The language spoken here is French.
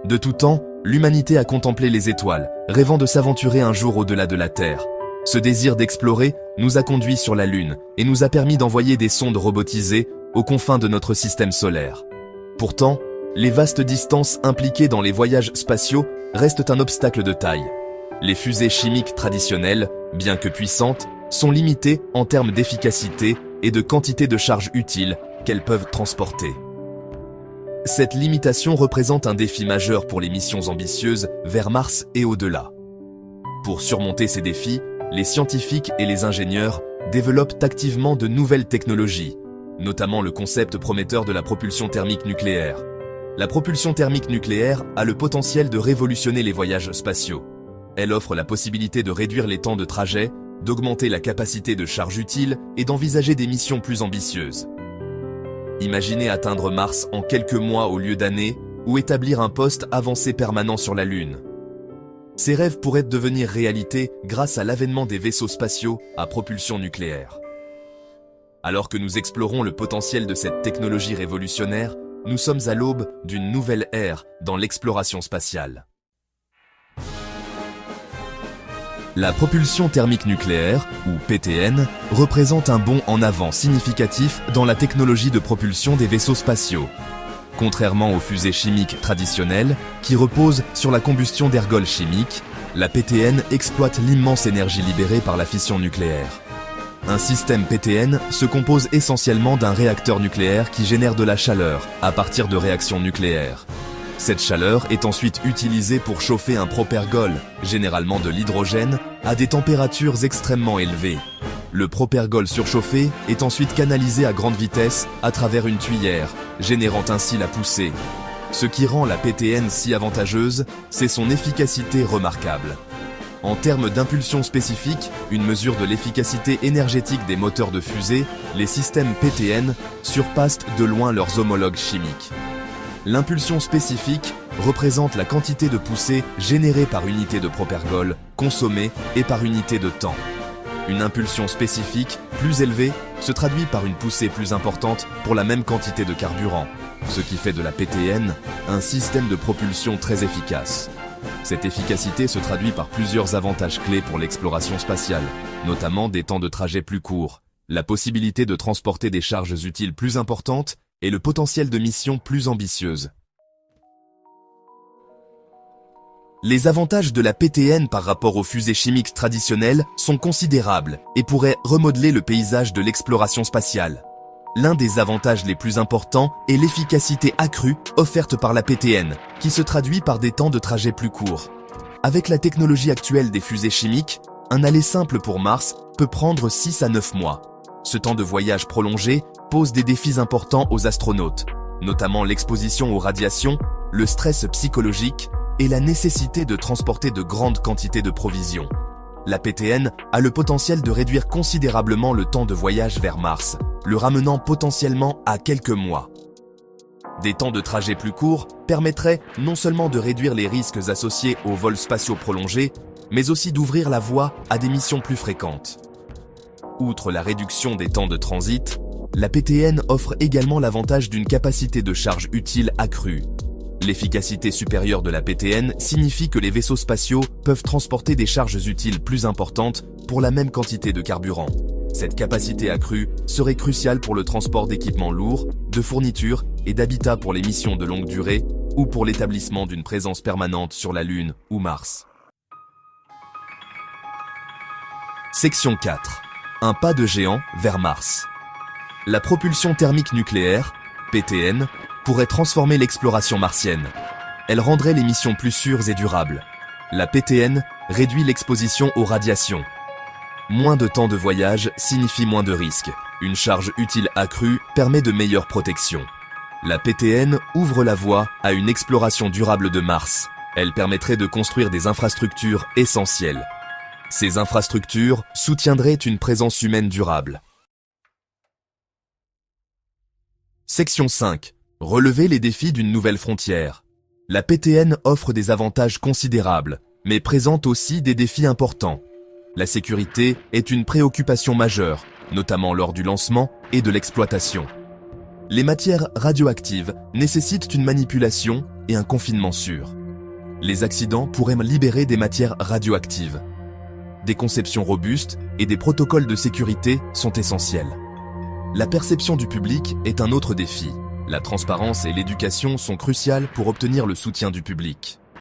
De tout temps, l'humanité a contemplé les étoiles, rêvant de s'aventurer un jour au-delà de la Terre. Ce désir d'explorer nous a conduits sur la Lune et nous a permis d'envoyer des sondes robotisées aux confins de notre système solaire. Pourtant, les vastes distances impliquées dans les voyages spatiaux restent un obstacle de taille. Les fusées chimiques traditionnelles, bien que puissantes, sont limitées en termes d'efficacité et de quantité de charge utile qu'elles peuvent transporter. Cette limitation représente un défi majeur pour les missions ambitieuses vers Mars et au-delà. Pour surmonter ces défis, les scientifiques et les ingénieurs développent activement de nouvelles technologies, notamment le concept prometteur de la propulsion thermique nucléaire. La propulsion thermique nucléaire a le potentiel de révolutionner les voyages spatiaux. Elle offre la possibilité de réduire les temps de trajet, d'augmenter la capacité de charge utile et d'envisager des missions plus ambitieuses. Imaginez atteindre Mars en quelques mois au lieu d'années ou établir un poste avancé permanent sur la Lune. Ces rêves pourraient devenir réalité grâce à l'avènement des vaisseaux spatiaux à propulsion nucléaire. Alors que nous explorons le potentiel de cette technologie révolutionnaire, nous sommes à l'aube d'une nouvelle ère dans l'exploration spatiale. La propulsion thermique nucléaire, ou PTN, représente un bond en avant significatif dans la technologie de propulsion des vaisseaux spatiaux. Contrairement aux fusées chimiques traditionnelles, qui reposent sur la combustion d'ergols chimiques, la PTN exploite l'immense énergie libérée par la fission nucléaire. Un système PTN se compose essentiellement d'un réacteur nucléaire qui génère de la chaleur à partir de réactions nucléaires. Cette chaleur est ensuite utilisée pour chauffer un propergol, généralement de l'hydrogène, à des températures extrêmement élevées. Le propergol surchauffé est ensuite canalisé à grande vitesse à travers une tuyère, générant ainsi la poussée. Ce qui rend la PTN si avantageuse, c'est son efficacité remarquable. En termes d'impulsion spécifique, une mesure de l'efficacité énergétique des moteurs de fusée, les systèmes PTN surpassent de loin leurs homologues chimiques. L'impulsion spécifique représente la quantité de poussée générée par unité de propergol, consommée et par unité de temps. Une impulsion spécifique plus élevée se traduit par une poussée plus importante pour la même quantité de carburant, ce qui fait de la PTN un système de propulsion très efficace. Cette efficacité se traduit par plusieurs avantages clés pour l'exploration spatiale, notamment des temps de trajet plus courts, la possibilité de transporter des charges utiles plus importantes et le potentiel de missions plus ambitieuses. Les avantages de la PTN par rapport aux fusées chimiques traditionnelles sont considérables et pourraient remodeler le paysage de l'exploration spatiale. L'un des avantages les plus importants est l'efficacité accrue offerte par la PTN, qui se traduit par des temps de trajet plus courts. Avec la technologie actuelle des fusées chimiques, un aller simple pour Mars peut prendre 6 à 9 mois. Ce temps de voyage prolongé pose des défis importants aux astronautes, notamment l'exposition aux radiations, le stress psychologique et la nécessité de transporter de grandes quantités de provisions. La PTN a le potentiel de réduire considérablement le temps de voyage vers Mars, le ramenant potentiellement à quelques mois. Des temps de trajet plus courts permettraient non seulement de réduire les risques associés aux vols spatiaux prolongés, mais aussi d'ouvrir la voie à des missions plus fréquentes. Outre la réduction des temps de transit, la PTN offre également l'avantage d'une capacité de charge utile accrue. L'efficacité supérieure de la PTN signifie que les vaisseaux spatiaux peuvent transporter des charges utiles plus importantes pour la même quantité de carburant. Cette capacité accrue serait cruciale pour le transport d'équipements lourds, de fournitures et d'habitats pour les missions de longue durée ou pour l'établissement d'une présence permanente sur la Lune ou Mars. Section 4. Un pas de géant vers Mars. La propulsion thermique nucléaire, PTN, pourrait transformer l'exploration martienne. Elle rendrait les missions plus sûres et durables. La PTN réduit l'exposition aux radiations. Moins de temps de voyage signifie moins de risques. Une charge utile accrue permet de meilleures protections. La PTN ouvre la voie à une exploration durable de Mars. Elle permettrait de construire des infrastructures essentielles. Ces infrastructures soutiendraient une présence humaine durable. Section 5. Relever les défis d'une nouvelle frontière. La PTN offre des avantages considérables, mais présente aussi des défis importants. La sécurité est une préoccupation majeure, notamment lors du lancement et de l'exploitation. Les matières radioactives nécessitent une manipulation, et un confinement sûr. Les accidents pourraient libérer des matières radioactives. Des conceptions robustes et des protocoles de sécurité sont essentiels. La perception du public est un autre défi. La transparence et l'éducation sont cruciales pour obtenir le soutien du public.